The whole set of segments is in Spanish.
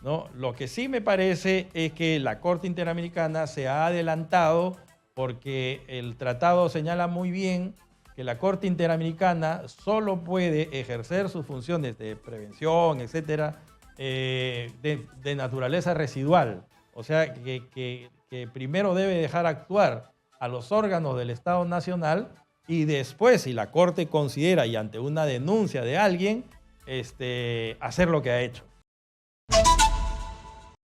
¿no? Lo que sí me parece es que la Corte Interamericana se ha adelantado porque el tratado señala muy bien que la Corte Interamericana solo puede ejercer sus funciones de prevención, etcétera, de naturaleza residual. O sea, que primero debe dejar actuar a los órganos del Estado Nacional y después, si la Corte considera y ante una denuncia de alguien, hacer lo que ha hecho.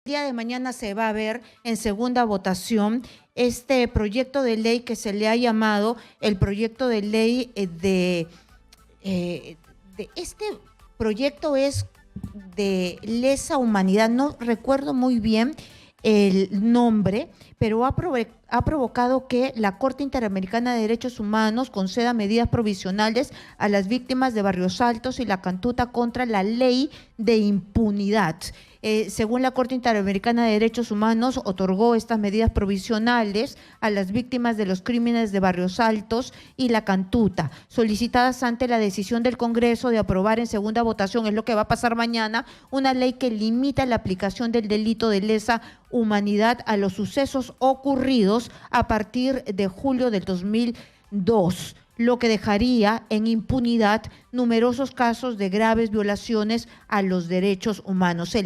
El día de mañana se va a ver en segunda votación este proyecto de ley que se le ha llamado el proyecto de ley este proyecto es de lesa humanidad, no recuerdo muy bien el nombre, pero ha provocado que la Corte Interamericana de Derechos Humanos conceda medidas provisionales a las víctimas de Barrios Altos y la Cantuta contra la ley de impunidad. Según la Corte Interamericana de Derechos Humanos, otorgó estas medidas provisionales a las víctimas de los crímenes de Barrios Altos y la Cantuta, solicitadas ante la decisión del Congreso de aprobar en segunda votación, es lo que va a pasar mañana, una ley que limita la aplicación del delito de lesa humanidad a los sucesos ocurridos a partir de julio del 2002, lo que dejaría en impunidad numerosos casos de graves violaciones a los derechos humanos. Se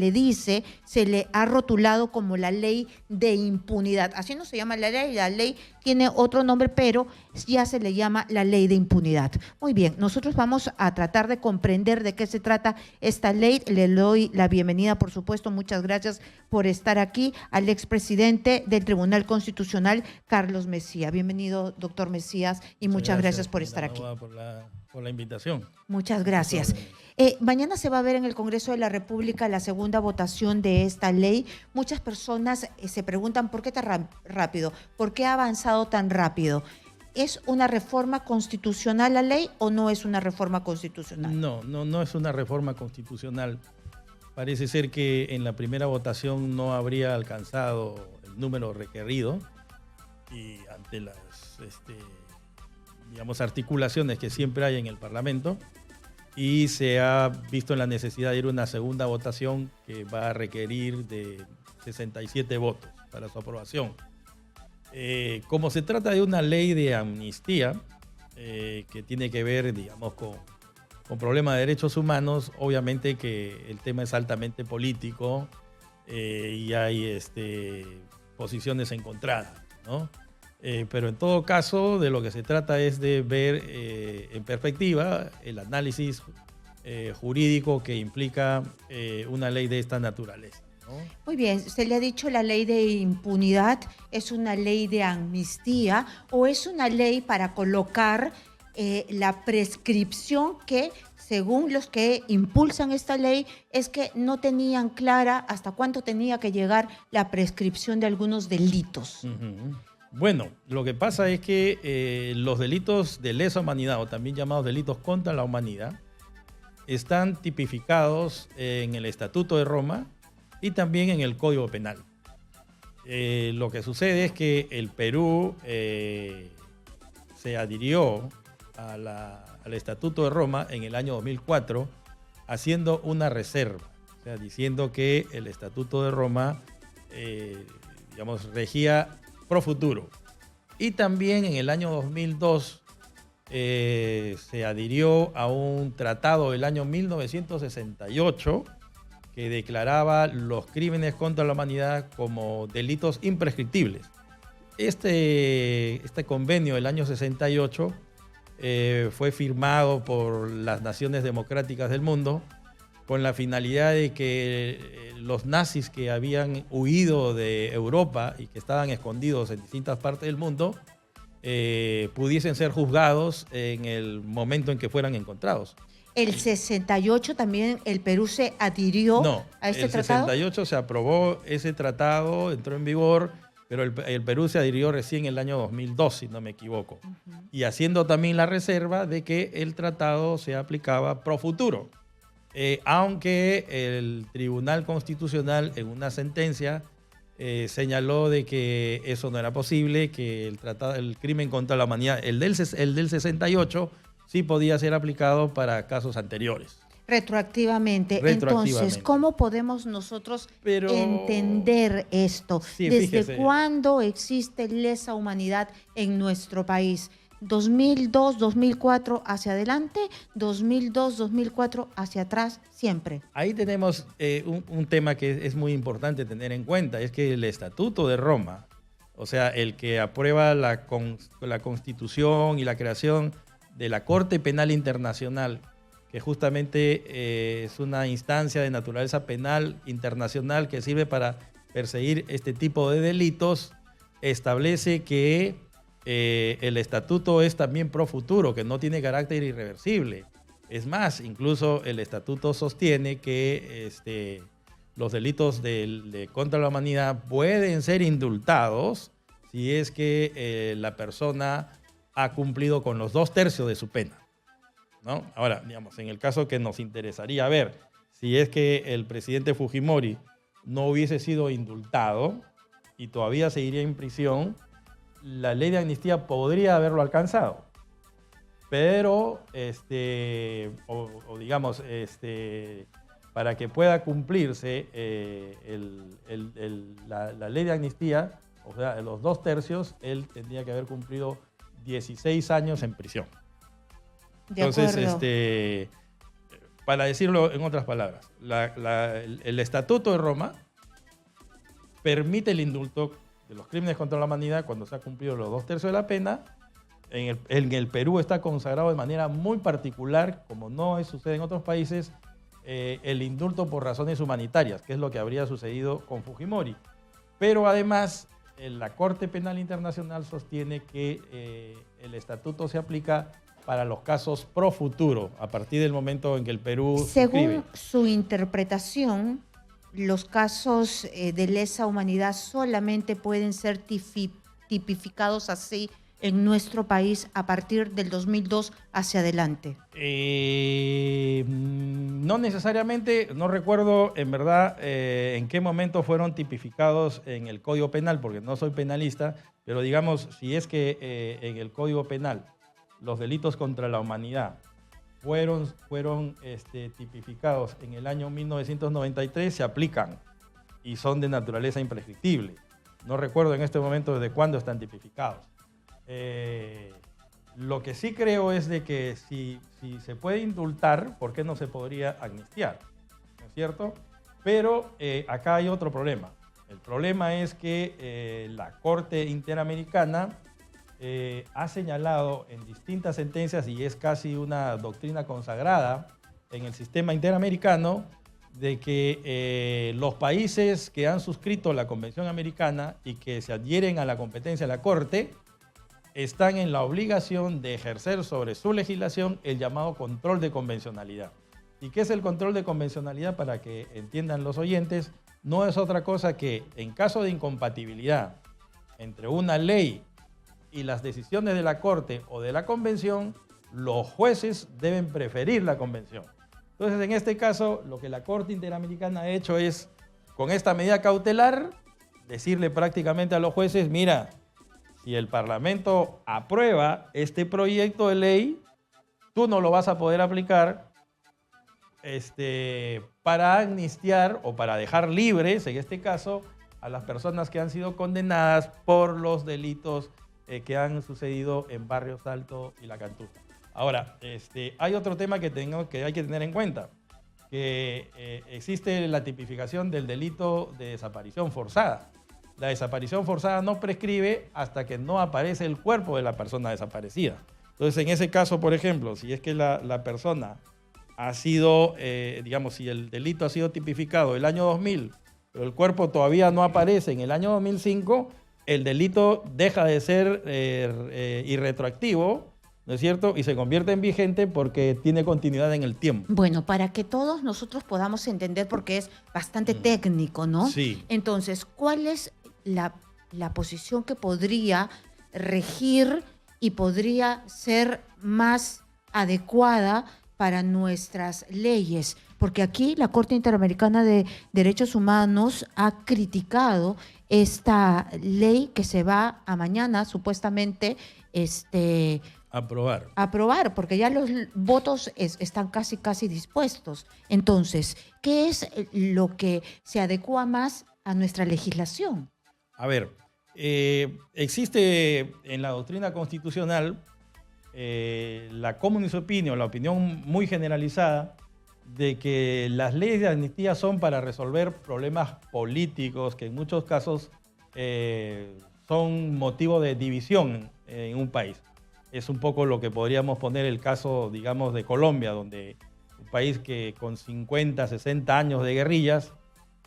le ha rotulado como la ley de impunidad. Así no se llama la ley tiene otro nombre, pero ya se le llama la ley de impunidad. Muy bien, nosotros vamos a tratar de comprender de qué se trata esta ley. Le doy la bienvenida, por supuesto, muchas gracias por estar aquí, al expresidente del Tribunal Constitucional, Carlos Messía. Bienvenido, doctor Mesías, y muchas gracias por estar aquí. Por la invitación. Muchas gracias. Mañana se va a ver en el Congreso de la República la segunda votación de esta ley. Muchas personas se preguntan por qué tan rápido, por qué ha avanzado tan rápido. ¿Es una reforma constitucional la ley o no es una reforma constitucional? No es una reforma constitucional. Parece ser que en la primera votación no habría alcanzado el número requerido y ante las articulaciones que siempre hay en el Parlamento, y se ha visto en la necesidad de ir a una segunda votación que va a requerir de 67 votos para su aprobación. Como se trata de una ley de amnistía que tiene que ver, digamos, con problemas de derechos humanos, obviamente que el tema es altamente político y hay posiciones encontradas, ¿no? Pero en todo caso, de lo que se trata es de ver en perspectiva el análisis jurídico que implica una ley de esta naturaleza, ¿no? Muy bien, se le ha dicho la ley de impunidad, ¿es una ley de amnistía o es una ley para colocar la prescripción que, según los que impulsan esta ley, es que no tenían clara hasta cuánto tenía que llegar la prescripción de algunos delitos? Uh-huh. Bueno, lo que pasa es que los delitos de lesa humanidad, o también llamados delitos contra la humanidad, están tipificados en el Estatuto de Roma y también en el Código Penal. Lo que sucede es que el Perú se adhirió al Estatuto de Roma en el año 2004 haciendo una reserva, o sea, diciendo que el Estatuto de Roma regía pro futuro. Y también en el año 2002 se adhirió a un tratado del año 1968 que declaraba los crímenes contra la humanidad como delitos imprescriptibles. Este convenio del año 68 fue firmado por las naciones democráticas del mundo con la finalidad de que los nazis que habían huido de Europa y que estaban escondidos en distintas partes del mundo pudiesen ser juzgados en el momento en que fueran encontrados. ¿El 68 también el Perú se adhirió a este tratado? No, el 68 se aprobó ese tratado, entró en vigor, pero el Perú se adhirió recién en el año 2002, si no me equivoco. Uh-huh. Y haciendo también la reserva de que el tratado se aplicaba pro futuro. Aunque el Tribunal Constitucional en una sentencia señaló de que eso no era posible, que el crimen contra la humanidad, el del 68, sí podía ser aplicado para casos anteriores. Retroactivamente. Entonces, ¿cómo podemos nosotros entender esto? Sí, ¿Desde fíjese. cuándo existe lesa humanidad en nuestro país? 2002, 2004 hacia adelante, 2002, 2004 hacia atrás, siempre. Ahí tenemos un tema que es muy importante tener en cuenta, es que el Estatuto de Roma, o sea, el que aprueba la Constitución y la creación de la Corte Penal Internacional, que justamente es una instancia de naturaleza penal internacional que sirve para perseguir este tipo de delitos, establece que el estatuto es también pro futuro, que no tiene carácter irreversible. Es más, incluso el estatuto sostiene que los delitos contra la humanidad pueden ser indultados si es que la persona ha cumplido con los 2/3 de su pena, ¿no? Ahora, digamos, en el caso que nos interesaría ver, si es que el presidente Fujimori no hubiese sido indultado y todavía seguiría en prisión, la ley de amnistía podría haberlo alcanzado. Pero, digamos, para que pueda cumplirse la ley de amnistía, o sea, los 2/3, él tendría que haber cumplido 16 años en prisión. Entonces, para decirlo en otras palabras, el Estatuto de Roma permite el indulto de los crímenes contra la humanidad cuando se ha cumplido los 2/3 de la pena. En el Perú está consagrado de manera muy particular, como no sucede en otros países, el indulto por razones humanitarias, que es lo que habría sucedido con Fujimori. Pero además, la Corte Penal Internacional sostiene que el estatuto se aplica para los casos pro futuro, a partir del momento en que el Perú Según su interpretación, los casos de lesa humanidad solamente pueden ser tipificados así en nuestro país a partir del 2002 hacia adelante. No necesariamente, no recuerdo en verdad en qué momento fueron tipificados en el Código Penal, porque no soy penalista, pero digamos, si es que en el Código Penal los delitos contra la humanidad fueron tipificados en el año 1993, se aplican y son de naturaleza imprescriptible. No recuerdo en este momento desde cuándo están tipificados. Lo que sí creo es de que si se puede indultar, ¿por qué no se podría amnistiar? ¿No es cierto? Pero acá hay otro problema. El problema es que la Corte Interamericana ha señalado en distintas sentencias, y es casi una doctrina consagrada en el sistema interamericano, de que los países que han suscrito la Convención Americana y que se adhieren a la competencia de la Corte están en la obligación de ejercer sobre su legislación el llamado control de convencionalidad. ¿Y qué es el control de convencionalidad? Para que entiendan los oyentes, no es otra cosa que en caso de incompatibilidad entre una ley y las decisiones de la Corte o de la Convención, los jueces deben preferir la Convención. Entonces, en este caso, lo que la Corte Interamericana ha hecho es, con esta medida cautelar, decirle prácticamente a los jueces, mira, si el Parlamento aprueba este proyecto de ley, tú no lo vas a poder aplicar para amnistiar o para dejar libres, en este caso, a las personas que han sido condenadas por los delitos que han sucedido en Barrios Alto y La Cantuta. Ahora, hay otro tema que hay que tener en cuenta, que existe la tipificación del delito de desaparición forzada. La desaparición forzada no prescribe hasta que no aparece el cuerpo de la persona desaparecida. Entonces, en ese caso, por ejemplo, si es que la persona ha sido, digamos, si el delito ha sido tipificado el año 2000, pero el cuerpo todavía no aparece en el año 2005, el delito deja de ser irretroactivo, ¿no es cierto? Y se convierte en vigente porque tiene continuidad en el tiempo. Bueno, para que todos nosotros podamos entender, porque es bastante técnico, ¿no? Sí. Entonces, ¿cuál es la posición que podría regir y podría ser más adecuada para nuestras leyes? Porque aquí la Corte Interamericana de Derechos Humanos ha criticado esta ley que se va a mañana, supuestamente, Aprobar. Aprobar, porque ya los votos están casi dispuestos. Entonces, ¿qué es lo que se adecua más a nuestra legislación? A ver, existe en la doctrina constitucional la common opinion, la opinión muy generalizada de que las leyes de amnistía son para resolver problemas políticos que en muchos casos son motivo de división en un país. Es un poco lo que podríamos poner el caso, digamos, de Colombia, donde un país que con 50, 60 años de guerrillas,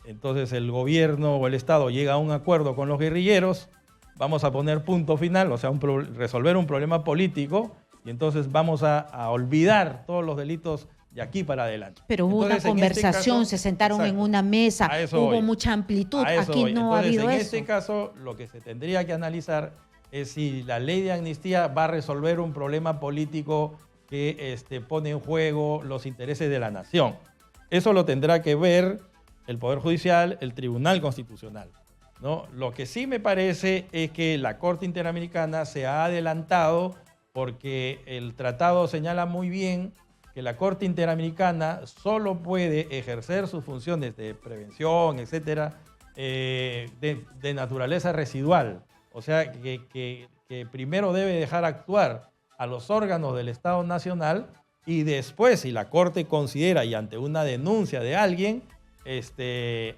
entonces el gobierno o el Estado llega a un acuerdo con los guerrilleros, vamos a poner punto final, o sea, resolver un problema político, y entonces vamos a olvidar todos los delitos de aquí para adelante. Pero hubo entonces, una conversación, caso, se sentaron exacto, en una mesa, hubo voy, mucha amplitud, aquí voy. no ha Entonces, habido en eso. este caso, lo que se tendría que analizar es si la ley de amnistía va a resolver un problema político que pone en juego los intereses de la nación. Eso lo tendrá que ver el Poder Judicial, el Tribunal Constitucional, ¿no? Lo que sí me parece es que la Corte Interamericana se ha adelantado porque el tratado señala muy bien que la Corte Interamericana solo puede ejercer sus funciones de prevención, etcétera, de naturaleza residual. O sea, que primero debe dejar actuar a los órganos del Estado Nacional y después, si la Corte considera y ante una denuncia de alguien,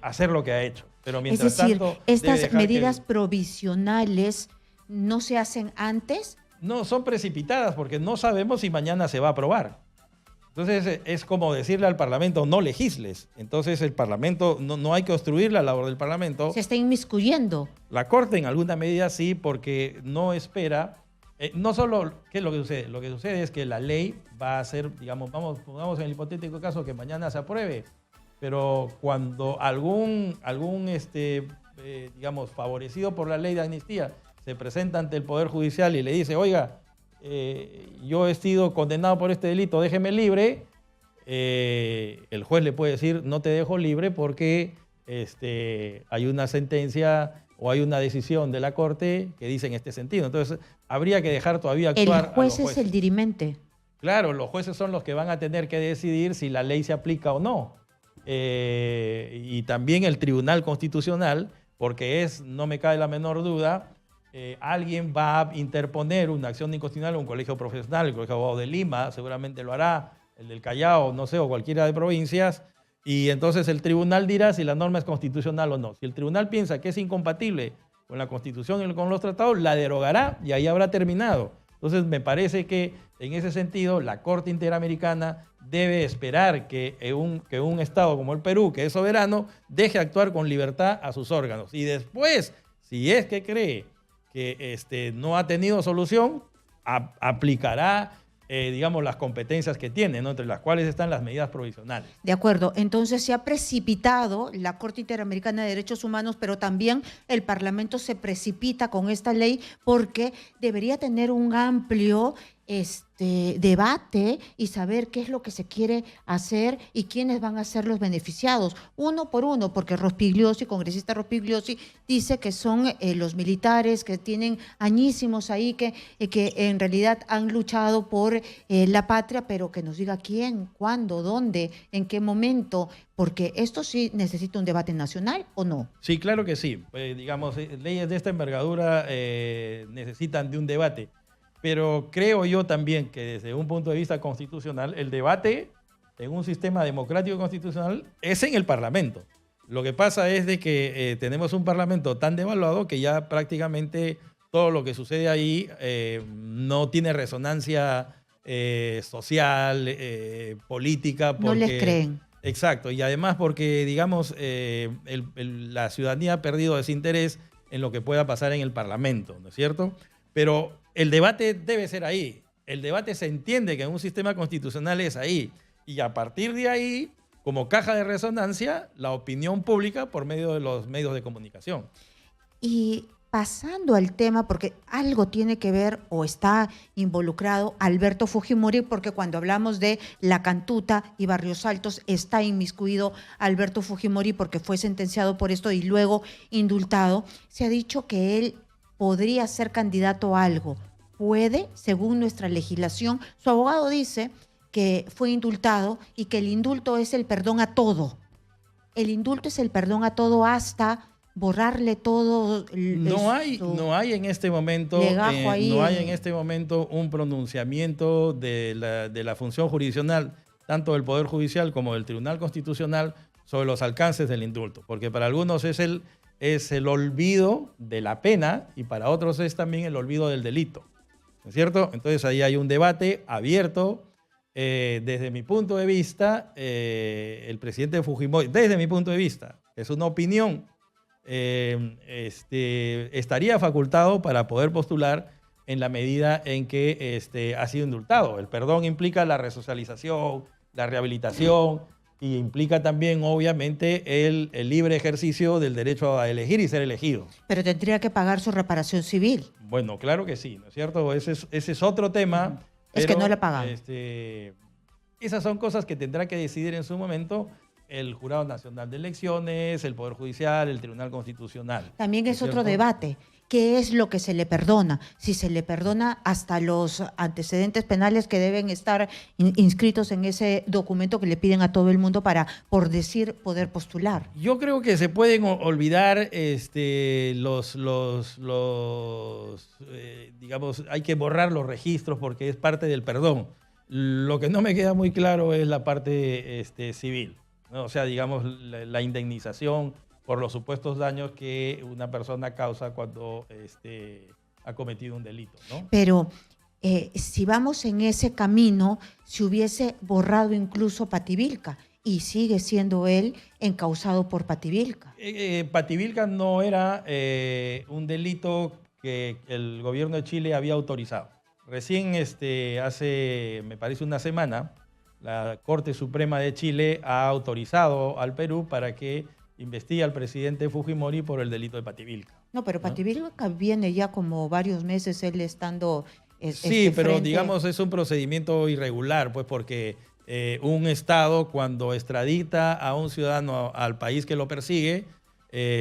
hacer lo que ha hecho. Pero mientras es decir, tanto, estas medidas provisionales no se hacen antes. No, son precipitadas porque no sabemos si mañana se va a aprobar. Entonces es como decirle al Parlamento, no legisles. Entonces el Parlamento, no hay que obstruir la labor del Parlamento. Se está inmiscuyendo. La Corte en alguna medida sí, porque no espera. No solo, ¿qué es lo que sucede? Lo que sucede es que la ley va a ser, digamos, pongamos en el hipotético caso que mañana se apruebe, pero cuando algún digamos, favorecido por la ley de amnistía se presenta ante el Poder Judicial y le dice, oiga, yo he sido condenado por este delito, déjeme libre, el juez le puede decir, no te dejo libre porque hay una sentencia o hay una decisión de la Corte que dice en este sentido. Entonces, habría que dejar todavía actuar. El juez es el dirimente. Claro, los jueces son los que van a tener que decidir si la ley se aplica o no. Y también el Tribunal Constitucional, porque no me cabe la menor duda, alguien va a interponer una acción de inconstitucionalidad, un colegio profesional, el Colegio de Abogados de Lima, seguramente lo hará, el del Callao, no sé, o cualquiera de provincias, y entonces el tribunal dirá si la norma es constitucional o no. Si el tribunal piensa que es incompatible con la Constitución y con los tratados, la derogará y ahí habrá terminado. Entonces me parece que en ese sentido la Corte Interamericana debe esperar que un Estado como el Perú, que es soberano, deje actuar con libertad a sus órganos. Y después, si es que cree que no ha tenido solución, aplicará digamos, las competencias que tiene, ¿no? Entre las cuales están las medidas provisionales. De acuerdo. Entonces se ha precipitado la Corte Interamericana de Derechos Humanos, pero también el Parlamento se precipita con esta ley porque debería tener un amplio debate y saber qué es lo que se quiere hacer y quiénes van a ser los beneficiados, uno por uno, porque Rospigliosi, congresista Rospigliosi, dice que son los militares que tienen añísimos ahí, que en realidad han luchado por la patria, pero que nos diga quién, cuándo, dónde, en qué momento, porque esto sí necesita un debate nacional, ¿o no? Sí, claro que sí. Digamos, leyes de esta envergadura necesitan de un debate. Pero creo yo también que desde un punto de vista constitucional, el debate en un sistema democrático constitucional es en el Parlamento. Lo que pasa es de que tenemos un Parlamento tan devaluado que ya prácticamente todo lo que sucede ahí no tiene resonancia social, política. Porque, no les creen. Exacto, y además porque, digamos, la ciudadanía ha perdido desinterés en lo que pueda pasar en el Parlamento, ¿no es cierto? Pero el debate debe ser ahí. El debate se entiende que en un sistema constitucional es ahí. Y a partir de ahí, como caja de resonancia, la opinión pública por medio de los medios de comunicación. Y pasando al tema, porque algo tiene que ver o está involucrado Alberto Fujimori, porque cuando hablamos de La Cantuta y Barrios Altos está inmiscuido Alberto Fujimori porque fue sentenciado por esto y luego indultado. Se ha dicho que él podría ser candidato a algo. puede, según nuestra legislación. Su abogado dice que fue indultado y que el indulto es el perdón a todo. El indulto es el perdón a todo hasta borrarle todo. No hay en este momento, no hay en este momento un pronunciamiento de la función jurisdiccional, tanto del Poder Judicial como del Tribunal Constitucional, sobre los alcances del indulto, porque para algunos es el olvido de la pena y para otros es también el olvido del delito, ¿no es cierto? Entonces ahí hay un debate abierto. Desde mi punto de vista, el presidente Fujimori, desde mi punto de vista, es una opinión, estaría facultado para poder postular en la medida en que ha sido indultado. El perdón implica la resocialización, la rehabilitación y implica también, obviamente, el libre ejercicio del derecho a elegir y ser elegido. Pero tendría que pagar su reparación civil. Bueno, claro que sí, ¿no es cierto? Ese es otro tema. Es que no le pagan. Esas son cosas que tendrá que decidir en su momento el Jurado Nacional de Elecciones, el Poder Judicial, el Tribunal Constitucional. También es otro debate. ¿Qué es lo que se le perdona? Si se le perdona hasta los antecedentes penales que deben estar inscritos en ese documento que le piden a todo el mundo para, por decir, poder postular. Yo creo que se pueden olvidar digamos, hay que borrar los registros porque es parte del perdón. Lo que no me queda muy claro es la parte civil, ¿no? O sea, digamos, la indemnización por los supuestos daños que una persona causa cuando ha cometido un delito, ¿no? Pero si vamos en ese camino, se hubiese borrado incluso Pativilca y sigue siendo él encausado por Pativilca. Pativilca no era un delito que el gobierno de Chile había autorizado. Recién hace, me parece, una semana, la Corte Suprema de Chile ha autorizado al Perú para que investiga al presidente Fujimori por el delito de Pativilca. No, pero Pativilca viene ya como varios meses él estando... Sí, pero digamos es un procedimiento irregular, pues porque un Estado cuando extradita a un ciudadano al país que lo persigue,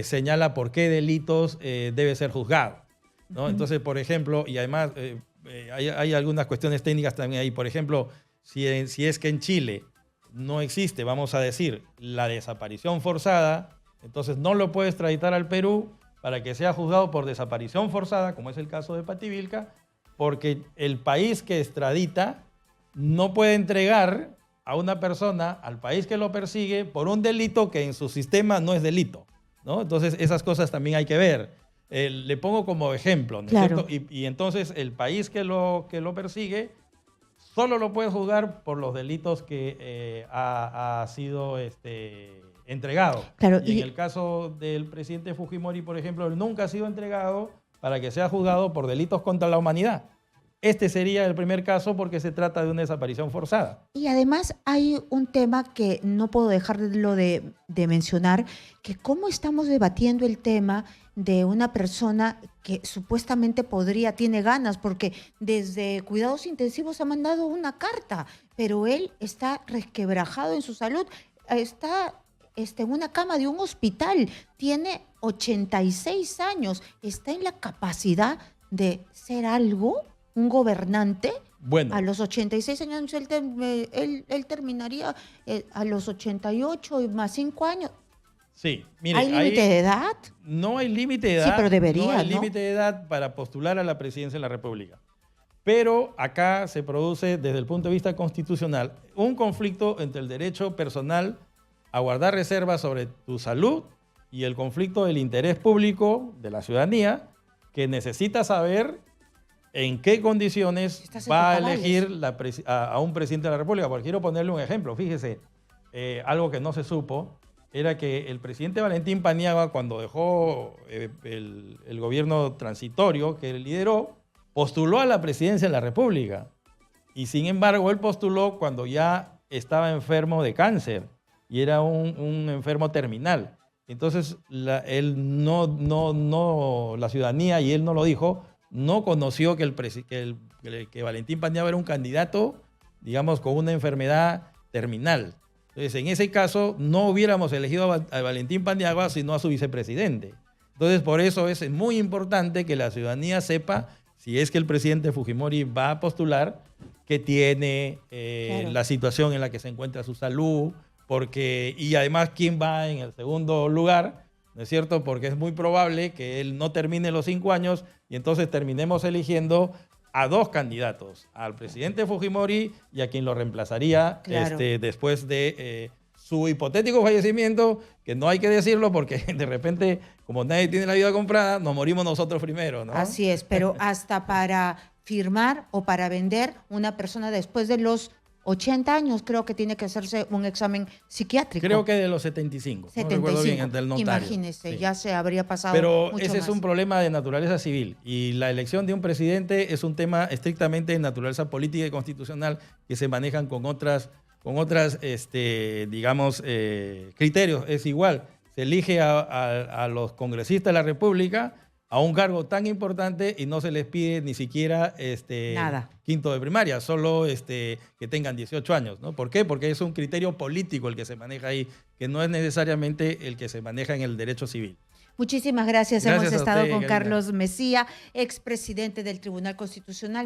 señala por qué delitos debe ser juzgado, ¿no? Entonces, por ejemplo, y además hay algunas cuestiones técnicas también ahí, por ejemplo, si es que en Chile no existe, vamos a decir, la desaparición forzada, entonces no lo puede extraditar al Perú para que sea juzgado por desaparición forzada, como es el caso de Pativilca, porque el país que extradita no puede entregar a una persona al país que lo persigue por un delito que en su sistema no es delito, ¿no? Entonces esas cosas también hay que ver. Le pongo como ejemplo, ¿no es cierto? Y entonces el país que lo persigue solo lo puede juzgar por los delitos que ha sido entregado. Claro, y en el caso del presidente Fujimori, por ejemplo, él nunca ha sido entregado para que sea juzgado por delitos contra la humanidad. Este sería el primer caso porque se trata de una desaparición forzada. Y además hay un tema que no puedo dejarlo de mencionar, que cómo estamos debatiendo el tema de una persona que supuestamente tiene ganas, porque desde Cuidados Intensivos ha mandado una carta, pero él está resquebrajado en su salud, está en una cama de un hospital, tiene 86 años, está en la capacidad de ser algo, un gobernante. Bueno, a los 86 años él terminaría a los 88 y más 5 años. Sí, mire, ¿Hay límite de edad? No hay límite de edad. Sí, pero debería, no hay límite de edad para postular a la presidencia de la República. Pero acá se produce, desde el punto de vista constitucional, un conflicto entre el derecho personal a guardar reservas sobre tu salud y el conflicto del interés público de la ciudadanía, que necesita saber en qué condiciones va a elegir a un presidente de la República. Porque quiero ponerle un ejemplo. Fíjese, algo que no se supo era que el presidente Valentín Paniagua, cuando dejó el gobierno transitorio que lideró, postuló a la presidencia de la República. Y sin embargo, él postuló cuando ya estaba enfermo de cáncer y era un enfermo terminal. Entonces, la ciudadanía, y él no lo dijo, no conoció que Valentín Paniagua era un candidato, digamos, con una enfermedad terminal. Entonces, en ese caso, no hubiéramos elegido a Valentín Paniagua, sino a su vicepresidente. Entonces, por eso es muy importante que la ciudadanía sepa si es que el presidente Fujimori va a postular, que tiene Claro. la situación en la que se encuentra su salud, y además quién va en el segundo lugar, ¿no es cierto? Porque es muy probable que él no termine los 5 años y entonces terminemos eligiendo a 2 candidatos, al presidente Fujimori y a quien lo reemplazaría Claro. después de su hipotético fallecimiento, que no hay que decirlo porque de repente, como nadie tiene la vida comprada, nos morimos nosotros primero, ¿no? Así es, pero hasta para firmar o para vender, una persona después de los 80 años creo que tiene que hacerse un examen psiquiátrico. Creo que de los 75. 75. No recuerdo bien, del notario. Imagínese, Sí. ya se habría pasado Pero mucho ese es más. un problema de naturaleza civil y la elección de un presidente es un tema estrictamente de naturaleza política y constitucional que se manejan con otras digamos, criterios. Es igual, se elige a los congresistas de la República a un cargo tan importante y no se les pide ni siquiera Nada. quinto de primaria, solo que tengan 18 años, ¿no? ¿Por qué? Porque es un criterio político el que se maneja ahí, que no es necesariamente el que se maneja en el derecho civil. Muchísimas gracias. Gracias Hemos a estado usted, con Karina. Carlos Messía, expresidente del Tribunal Constitucional.